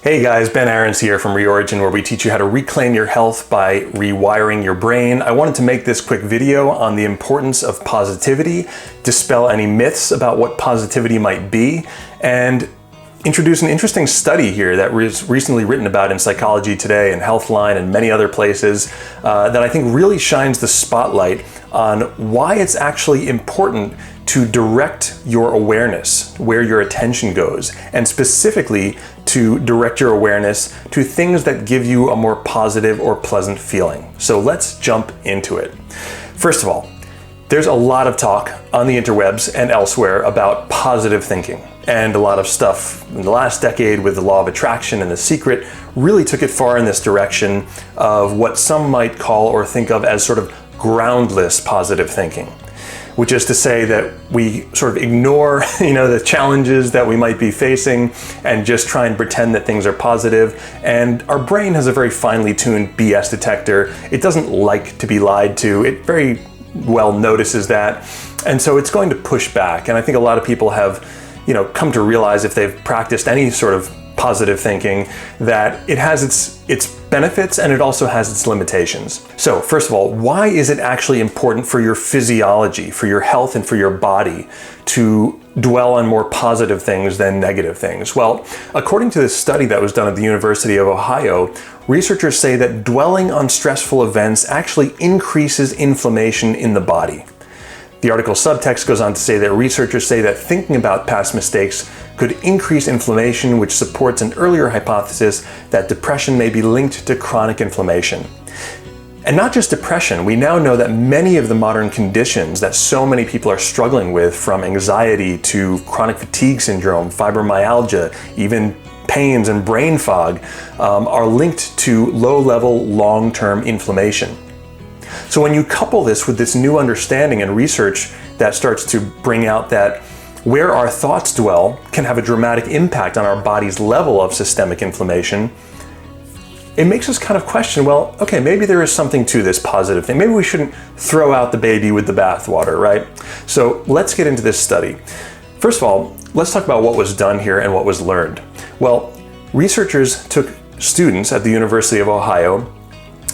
Hey guys, Ben Aarons here from Reorigin, where we teach you how to reclaim your health by rewiring your brain. I wanted to make this quick video on the importance of positivity, dispel any myths about what positivity might be, and introduce an interesting study here that was recently written about in Psychology Today and Healthline and many other places that I think really shines the spotlight on why it's actually important to direct your awareness, where your attention goes, and specifically to direct your awareness to things that give you a more positive or pleasant feeling. So let's jump into it. First of all, there's a lot of talk on the interwebs and elsewhere about positive thinking, and a lot of stuff in the last decade with the law of attraction and The Secret really took it far in this direction of what some might call or think of as sort of groundless positive thinking, which is to say that we sort of ignore, the challenges that we might be facing and just try and pretend that things are positive. And our brain has a very finely tuned BS detector. It doesn't like to be lied to. It very well notices that. And so it's going to push back. And I think a lot of people have, come to realize, if they've practiced any sort of positive thinking, that it has its benefits and it also has its limitations. So first of all, why is it actually important for your physiology, for your health and for your body to dwell on more positive things than negative things? Well, according to this study that was done at the University of Ohio, researchers say that dwelling on stressful events actually increases inflammation in the body. The article subtext goes on to say that researchers say that thinking about past mistakes could increase inflammation, which supports an earlier hypothesis that depression may be linked to chronic inflammation. And not just depression, we now know that many of the modern conditions that so many people are struggling with, from anxiety to chronic fatigue syndrome, fibromyalgia, even pains and brain fog, are linked to low-level, long-term inflammation. So when you couple this with this new understanding and research that starts to bring out that where our thoughts dwell can have a dramatic impact on our body's level of systemic inflammation, it makes us kind of question, well, okay, maybe there is something to this positive thing. Maybe we shouldn't throw out the baby with the bathwater, right? So let's get into this study. First of all, let's talk about what was done here and what was learned. Well, researchers took students at the University of Ohio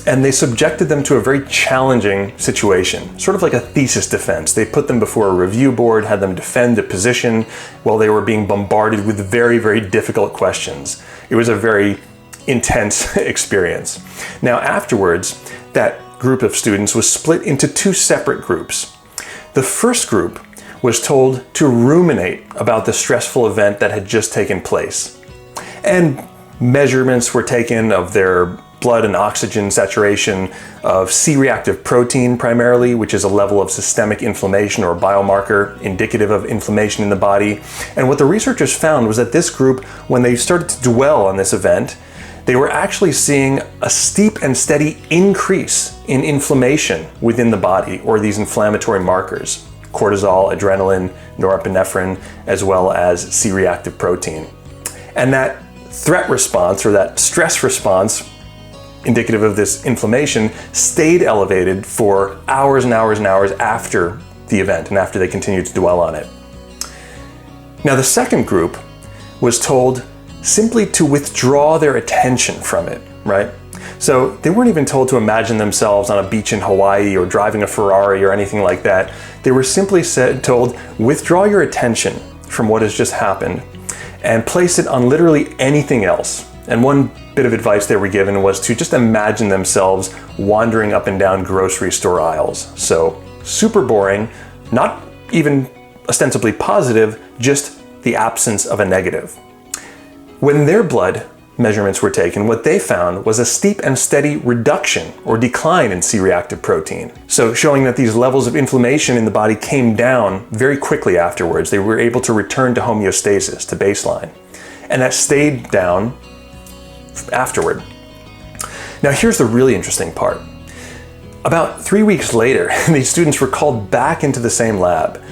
and they subjected them to a very challenging situation, sort of like a thesis defense. They put them before a review board, had them defend a position while they were being bombarded with very, very difficult questions. It was a very intense experience. Now, afterwards, that group of students was split into two separate groups. The first group was told to ruminate about the stressful event that had just taken place. And measurements were taken of their blood and oxygen saturation, of C-reactive protein primarily, which is a level of systemic inflammation or biomarker indicative of inflammation in the body. And what the researchers found was that this group, when they started to dwell on this event, they were actually seeing a steep and steady increase in inflammation within the body, or these inflammatory markers: cortisol, adrenaline, norepinephrine, as well as C-reactive protein. And that threat response, or that stress response, indicative of this inflammation, stayed elevated for hours and hours and hours after the event and after they continued to dwell on it. Now, the second group was told simply to withdraw their attention from it, right? So they weren't even told to imagine themselves on a beach in Hawaii or driving a Ferrari or anything like that. They were simply told, withdraw your attention from what has just happened and place it on literally anything else. And one bit of advice they were given was to just imagine themselves wandering up and down grocery store aisles. So super boring, not even ostensibly positive, just the absence of a negative. When their blood measurements were taken, what they found was a steep and steady reduction or decline in C-reactive protein. So showing that these levels of inflammation in the body came down very quickly afterwards. They were able to return to homeostasis, to baseline. And that stayed down afterward. Now, here's the really interesting part. About 3 weeks later, these students were called back into the same lab,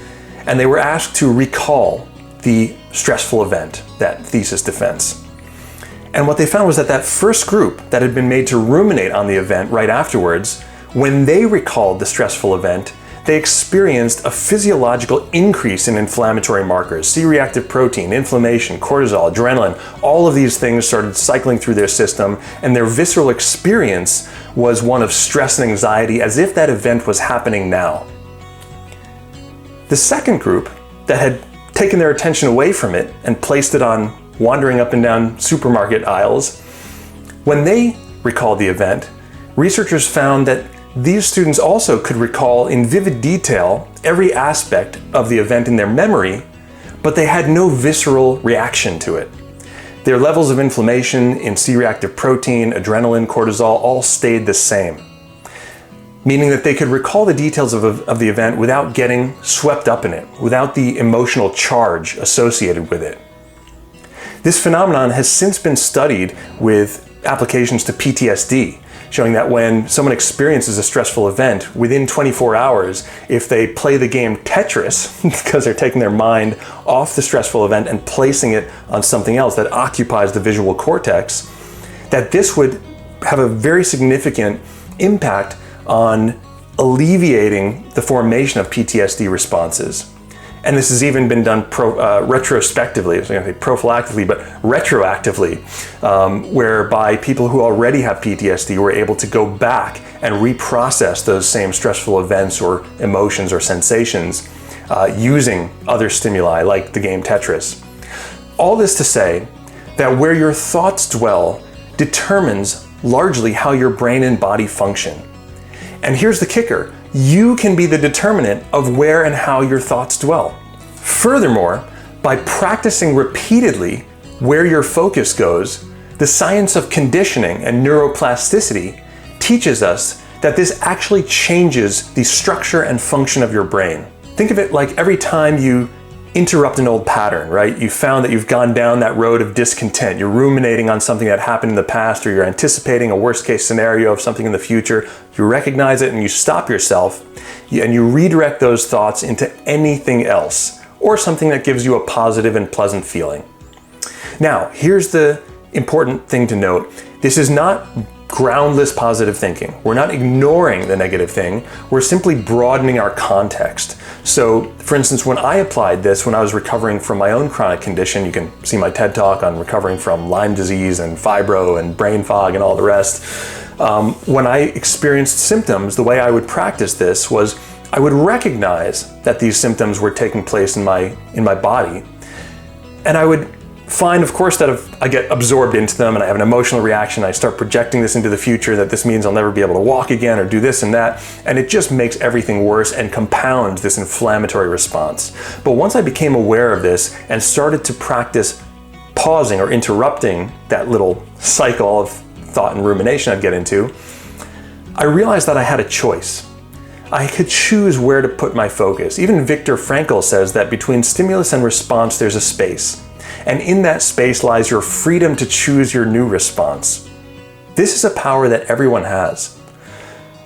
and they were asked to recall the stressful event, that thesis defense. And what they found was that that first group that had been made to ruminate on the event right afterwards, when they recalled the stressful event, they experienced a physiological increase in inflammatory markers, C-reactive protein, inflammation, cortisol, adrenaline. All of these things started cycling through their system, and their visceral experience was one of stress and anxiety, as if that event was happening now. The second group that had taken their attention away from it and placed it on wandering up and down supermarket aisles, when they recalled the event, researchers found that these students also could recall in vivid detail every aspect of the event in their memory, but they had no visceral reaction to it. Their levels of inflammation in C-reactive protein, adrenaline, cortisol all stayed the same, meaning that they could recall the details of the event without getting swept up in it, without the emotional charge associated with it. This phenomenon has since been studied with applications to PTSD, showing that when someone experiences a stressful event, within 24 hours, if they play the game Tetris, because they're taking their mind off the stressful event and placing it on something else that occupies the visual cortex, that this would have a very significant impact on alleviating the formation of PTSD responses. And this has even been done retrospectively, I was going to say prophylactically, but retroactively, whereby people who already have PTSD were able to go back and reprocess those same stressful events or emotions or sensations using other stimuli like the game Tetris. All this to say that where your thoughts dwell determines largely how your brain and body function. And here's the kicker. You can be the determinant of where and how your thoughts dwell. Furthermore, by practicing repeatedly where your focus goes, the science of conditioning and neuroplasticity teaches us that this actually changes the structure and function of your brain. Think of it like every time you interrupt an old pattern, right? You found that you've gone down that road of discontent. You're ruminating on something that happened in the past, or you're anticipating a worst case scenario of something in the future. You recognize it and you stop yourself and you redirect those thoughts into anything else or something that gives you a positive and pleasant feeling. Now, here's the important thing to note. This is not groundless positive thinking. We're not ignoring the negative thing. We're simply broadening our context. So, for instance, when I applied this, when I was recovering from my own chronic condition, you can see my TED Talk on recovering from Lyme disease and fibro and brain fog and all the rest. When I experienced symptoms, the way I would practice this was I would recognize that these symptoms were taking place in my body, and I would find, of course, that if I get absorbed into them and I have an emotional reaction, I start projecting this into the future, that this means I'll never be able to walk again or do this and that, and it just makes everything worse and compounds this inflammatory response. But once I became aware of this and started to practice pausing or interrupting that little cycle of thought and rumination I'd get into, I realized that I had a choice. I could choose where to put my focus. Even Viktor Frankl says that between stimulus and response, there's a space. And in that space lies your freedom to choose your new response. This is a power that everyone has.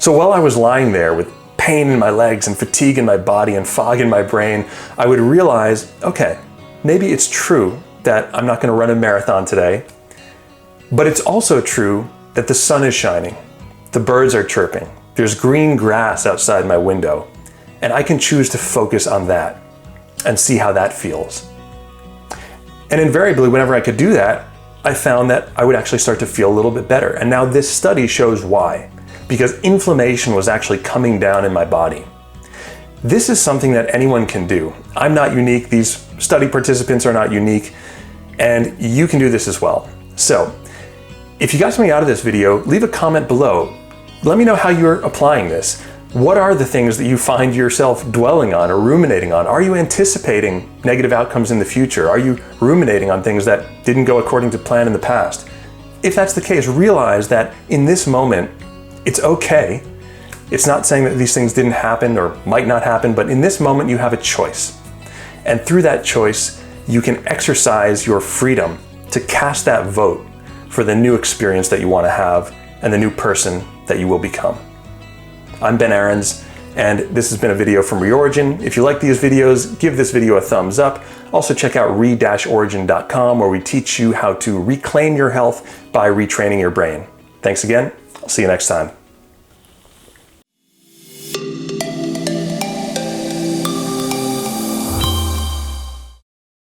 So while I was lying there with pain in my legs and fatigue in my body and fog in my brain, I would realize, okay, maybe it's true that I'm not going to run a marathon today, but it's also true that the sun is shining, the birds are chirping, there's green grass outside my window, and I can choose to focus on that and see how that feels. And invariably, whenever I could do that, I found that I would actually start to feel a little bit better. And now this study shows why. Because inflammation was actually coming down in my body. This is something that anyone can do. I'm not unique, these study participants are not unique, and you can do this as well. So, if you got something out of this video, leave a comment below. Let me know how you're applying this. What are the things that you find yourself dwelling on or ruminating on? Are you anticipating negative outcomes in the future? Are you ruminating on things that didn't go according to plan in the past? If that's the case, realize that in this moment, it's okay. It's not saying that these things didn't happen or might not happen, but in this moment, you have a choice. And through that choice, you can exercise your freedom to cast that vote for the new experience that you want to have and the new person that you will become. I'm Ben Aarons, and this has been a video from Reorigin. If you like these videos, give this video a thumbs up. Also check out re-origin.com, where we teach you how to reclaim your health by retraining your brain. Thanks again. I'll see you next time.